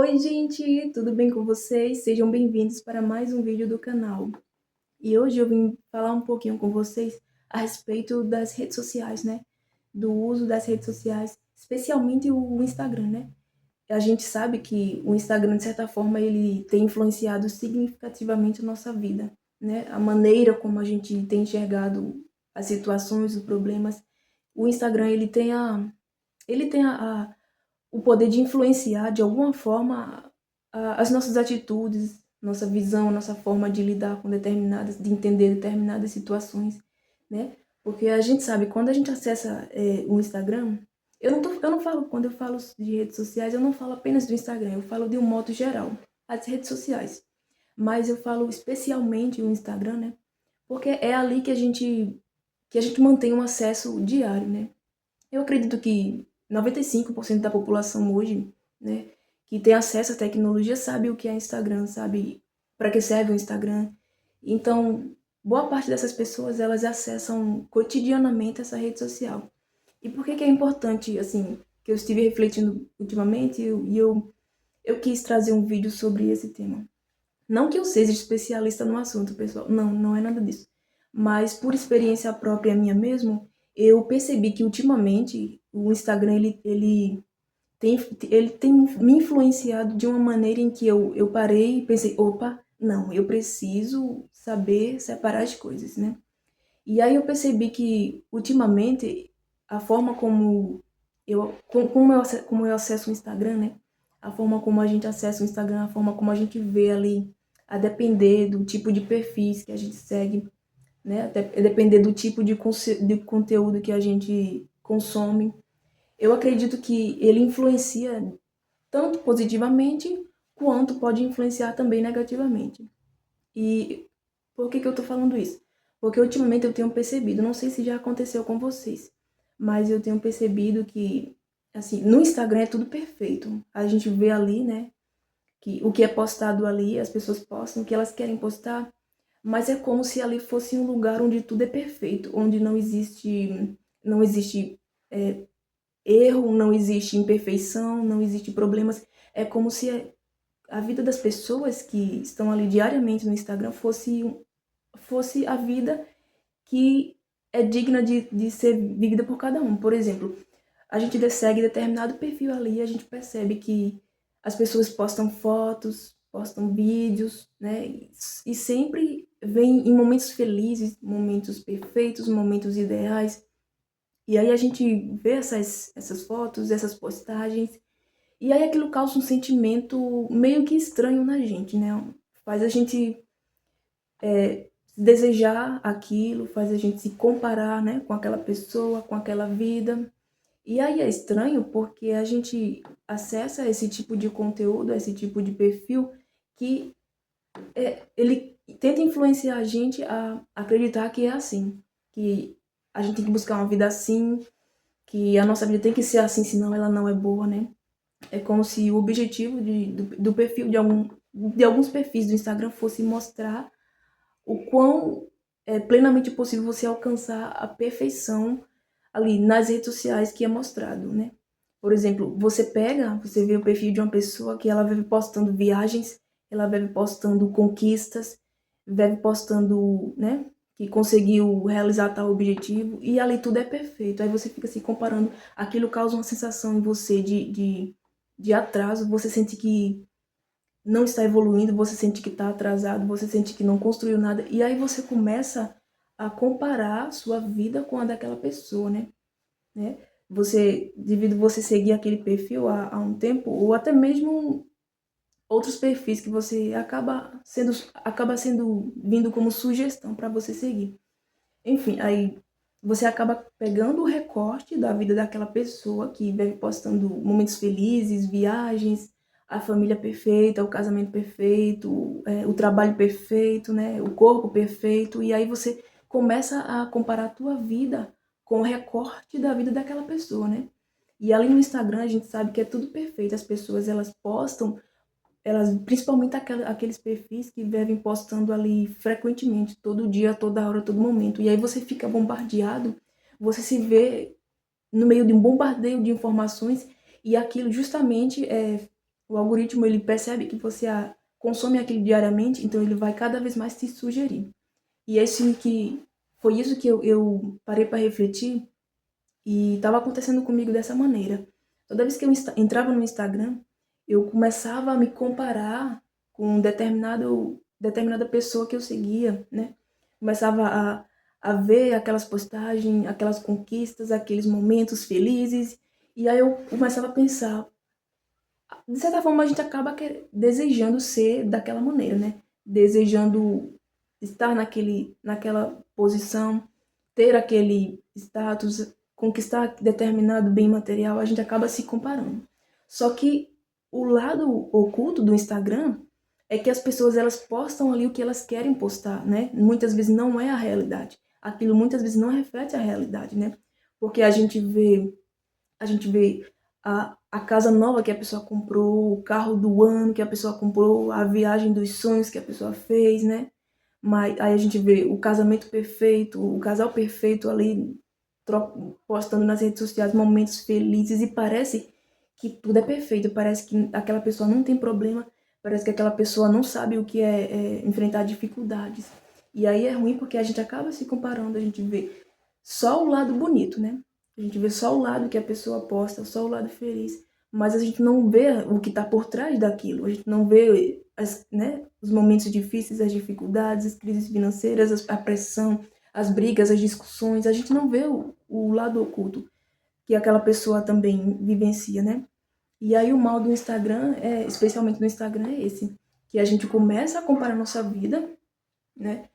Oi, gente, tudo bem com vocês? Sejam bem-vindos para mais um vídeo do canal. E hoje eu vim falar um pouquinho com vocês a respeito das redes sociais, né? Do uso das redes sociais, especialmente o Instagram, né? A gente sabe que o Instagram, de certa forma, ele tem influenciado significativamente a nossa vida, né? A maneira como a gente tem enxergado as situações, os problemas. O Instagram, ele tem o poder de influenciar de alguma forma as nossas atitudes, nossa visão, nossa forma de lidar com determinadas, de entender determinadas situações, né? Porque a gente sabe, quando a gente acessa o Instagram, eu não falo, quando eu falo de redes sociais, eu não falo apenas do Instagram, eu falo de um modo geral, as redes sociais. Mas eu falo especialmente o Instagram, né? Porque é ali que a gente mantém um acesso diário, né? Eu acredito que 95% da população hoje, né, que tem acesso à tecnologia sabe o que é Instagram, sabe para que serve o Instagram. Então, boa parte dessas pessoas, elas acessam cotidianamente essa rede social. E por que que é importante, assim, que eu estive refletindo ultimamente e eu quis trazer um vídeo sobre esse tema. Não que eu seja especialista no assunto, pessoal. Não, não é nada disso. Mas por experiência própria minha mesmo, eu percebi que ultimamente o Instagram tem, ele tem me influenciado de uma maneira em que eu parei e pensei, opa, não, eu preciso saber separar as coisas, né? E aí eu percebi que ultimamente a forma como eu acesso o Instagram, né? A forma como a gente acessa o Instagram, a forma como a gente vê ali, a depender do tipo de perfis que a gente segue, né? Até depender do tipo de conteúdo que a gente consome. Eu acredito que ele influencia tanto positivamente quanto pode influenciar também negativamente. E por que que eu tô falando isso? Porque ultimamente eu tenho percebido, não sei se já aconteceu com vocês, mas eu tenho percebido que, assim, no Instagram é tudo perfeito. A gente vê ali, né, que o que é postado ali, as pessoas postam o que elas querem postar, mas é como se ali fosse um lugar onde tudo é perfeito, onde não existe erro, não existe imperfeição, não existe problemas. É como se a vida das pessoas que estão ali diariamente no Instagram fosse a vida que é digna de ser vivida por cada um. Por exemplo, a gente segue determinado perfil ali e a gente percebe que as pessoas postam fotos, postam vídeos, né? E sempre vem em momentos felizes, momentos perfeitos, momentos ideais. E aí a gente vê essas fotos, essas postagens, e aí aquilo causa um sentimento meio que estranho na gente, né? Faz a gente desejar aquilo, faz a gente se comparar, né, com aquela pessoa, com aquela vida. E aí é estranho porque a gente acessa esse tipo de conteúdo, esse tipo de perfil que ele tenta influenciar a gente a acreditar que é assim, que a gente tem que buscar uma vida assim, que a nossa vida tem que ser assim, senão ela não é boa, né? É como se o objetivo do perfil de alguns perfis do Instagram fosse mostrar o quão é plenamente possível você alcançar a perfeição ali nas redes sociais que é mostrado, né? Por exemplo, você vê o perfil de uma pessoa que ela vive postando viagens, ela vive postando conquistas, vive postando, né, que conseguiu realizar tal objetivo, e ali tudo é perfeito. Aí você fica se comparando, aquilo causa uma sensação em você de atraso, você sente que não está evoluindo, você sente que está atrasado, você sente que não construiu nada, e aí você começa a comparar sua vida com a daquela pessoa, né? Você, devido você seguir aquele perfil há um tempo, ou até mesmo outros perfis que você acaba sendo vindo como sugestão para você seguir. Enfim, aí você acaba pegando o recorte da vida daquela pessoa que vive postando momentos felizes, viagens, a família perfeita, o casamento perfeito, o trabalho perfeito, né, o corpo perfeito, e aí você começa a comparar a tua vida com o recorte da vida daquela pessoa, né? E ali no Instagram a gente sabe que é tudo perfeito, as pessoas elas postam principalmente aqueles perfis que vivem postando ali frequentemente, todo dia, toda hora, todo momento. E aí você fica bombardeado, você se vê no meio de um bombardeio de informações e aquilo justamente O algoritmo, ele percebe que você consome aquilo diariamente, então ele vai cada vez mais te sugerir. E foi isso que eu parei para refletir e estava acontecendo comigo dessa maneira. Toda vez que eu entrava no Instagram, eu começava a me comparar com determinada pessoa que eu seguia, né? Começava a ver aquelas postagens, aquelas conquistas, aqueles momentos felizes, e aí eu começava a pensar, de certa forma a gente acaba desejando ser daquela maneira, né? Desejando estar naquela posição, ter aquele status, conquistar determinado bem material, a gente acaba se comparando. Só que o lado oculto do Instagram é que as pessoas elas postam ali o que elas querem postar, né? Muitas vezes não é a realidade. Aquilo muitas vezes não reflete a realidade, né? Porque a gente vê a casa nova que a pessoa comprou, o carro do ano que a pessoa comprou, a viagem dos sonhos que a pessoa fez, né? Mas aí a gente vê o casamento perfeito, o casal perfeito ali postando nas redes sociais momentos felizes e parece que tudo é perfeito, parece que aquela pessoa não tem problema, parece que aquela pessoa não sabe o que é enfrentar dificuldades. E aí é ruim porque a gente acaba se comparando, a gente vê só o lado bonito, né? A gente vê só o lado que a pessoa posta, só o lado feliz, mas a gente não vê o que está por trás daquilo, a gente não vê os momentos difíceis, as dificuldades, as crises financeiras, a pressão, as brigas, as discussões, a gente não vê o lado oculto que aquela pessoa também vivencia, né? E aí o mal do Instagram, especialmente no Instagram, é esse, que a gente começa a comparar nossa vida, né?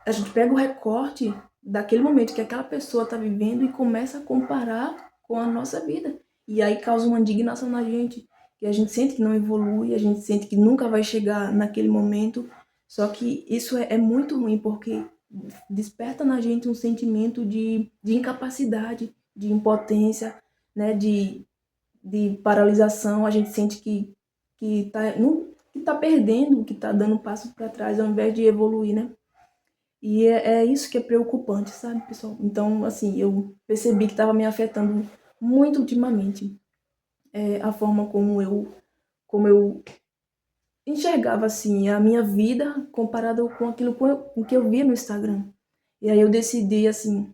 A gente pega o recorte daquele momento que aquela pessoa está vivendo e começa a comparar com a nossa vida. E aí causa uma indignação na gente, que a gente sente que não evolui, a gente sente que nunca vai chegar naquele momento. Só que isso é muito ruim, porque desperta na gente um sentimento de incapacidade, de impotência, né, de paralisação. A gente sente que tá perdendo, que está dando passo para trás ao invés de evoluir, né? E é isso que é preocupante, sabe, pessoal? Então, assim, eu percebi que estava me afetando muito ultimamente, a forma como eu enxergava, assim, a minha vida comparada com aquilo com que eu via no Instagram. E aí eu decidi, assim,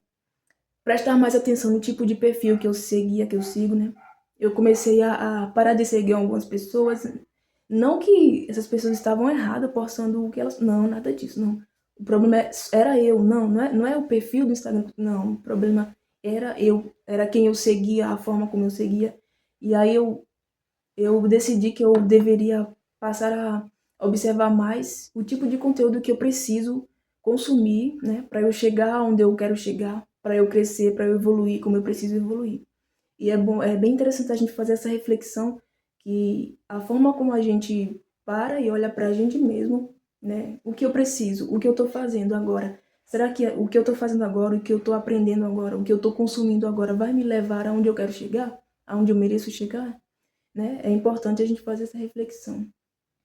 prestar mais atenção no tipo de perfil que eu seguia, que eu sigo, né? Eu comecei a parar de seguir algumas pessoas. Não que essas pessoas estavam erradas postando o que elas. Não, nada disso, não. O problema era eu, não é o perfil do Instagram, não. O problema era eu, era quem eu seguia, a forma como eu seguia. E aí eu decidi que eu deveria passar a observar mais o tipo de conteúdo que eu preciso consumir, né, para eu chegar onde eu quero chegar, para eu crescer, para eu evoluir como eu preciso evoluir. E é bom, é bem interessante a gente fazer essa reflexão que a forma como a gente para e olha para a gente mesmo, né, o que eu preciso, o que eu estou fazendo agora. Será que o que eu estou fazendo agora, o que eu estou aprendendo agora, o que eu estou consumindo agora vai me levar aonde eu quero chegar? Aonde eu mereço chegar? Né? É importante a gente fazer essa reflexão.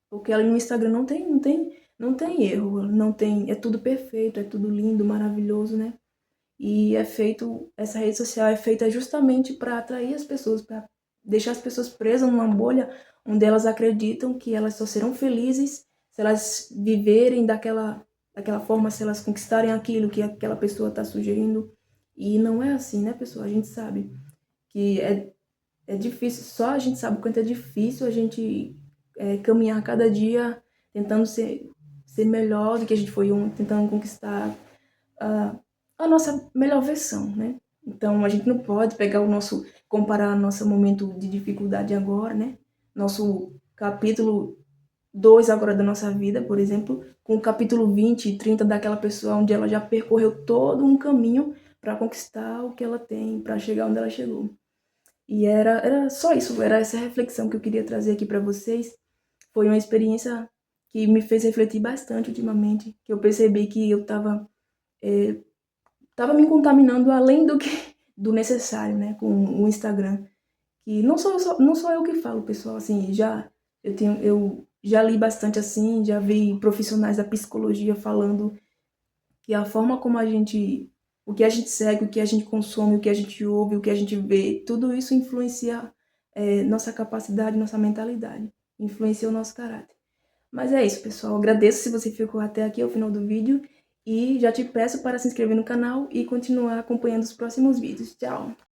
Porque ali no Instagram não tem erro, não tem, é tudo perfeito, é tudo lindo, maravilhoso, né? E essa rede social é feita justamente para atrair as pessoas, para deixar as pessoas presas numa bolha onde elas acreditam que elas só serão felizes se elas viverem daquela forma, se elas conquistarem aquilo que aquela pessoa está sugerindo. E não é assim, né, pessoal? A gente sabe que é difícil, só a gente sabe o quanto é difícil a gente caminhar cada dia tentando ser melhor do que a gente foi ontem, tentando conquistar a, a nossa melhor versão, né? Então a gente não pode comparar nosso momento de dificuldade agora, né? Nosso capítulo 2 agora da nossa vida, por exemplo, com o capítulo 20 e 30 daquela pessoa onde ela já percorreu todo um caminho para conquistar o que ela tem, para chegar onde ela chegou. E era só isso, era essa reflexão que eu queria trazer aqui para vocês. Foi uma experiência que me fez refletir bastante ultimamente, que eu percebi que eu tava me contaminando além do necessário, né, com o Instagram. E não sou eu que falo, pessoal, assim, eu já li bastante assim, já vi profissionais da psicologia falando que a forma como o que a gente segue, o que a gente consome, o que a gente ouve, o que a gente vê, tudo isso influencia nossa capacidade, nossa mentalidade. influencia o nosso caráter. Mas é isso, pessoal. Eu agradeço se você ficou até aqui ao final do vídeo e já te peço para se inscrever no canal e continuar acompanhando os próximos vídeos. Tchau!